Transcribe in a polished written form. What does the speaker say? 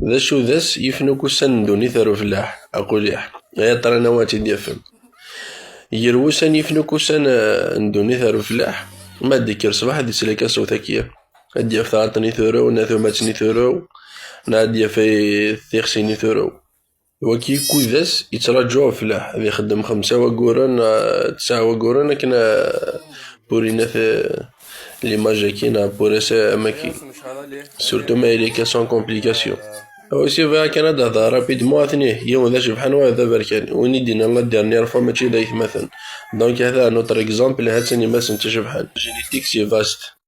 ذا شو ذس يفنو كوسان دوني ثارو فلاح أقول يح غير ترى نواتي ديفن يروسان يفنو كوسان ندوني ثارو فلاح ما ديكير صباح دي سليكا صوتاكية أدي أفثارتني ثورو ناثو ماتني ثورو نادي في ثيخسيني ثورو وكي كوذاس يتراجعو فلاح ذي خدم 5 وقورن 9 وقورن كنا بورينا في ليماج كينا بوريسا ماكي سورتو ما إليكا سون كومبليكاسيون أو سي فا كندا ذا رابيدمون ثنيه يوم ذا شبحان وهذا بركان وني دينا الله ديرنيير فوا ماشي دايث مثلا دونك هذا نوتر اكزومبل هاتني مثلا تشبحان جينيتيك سي فاست.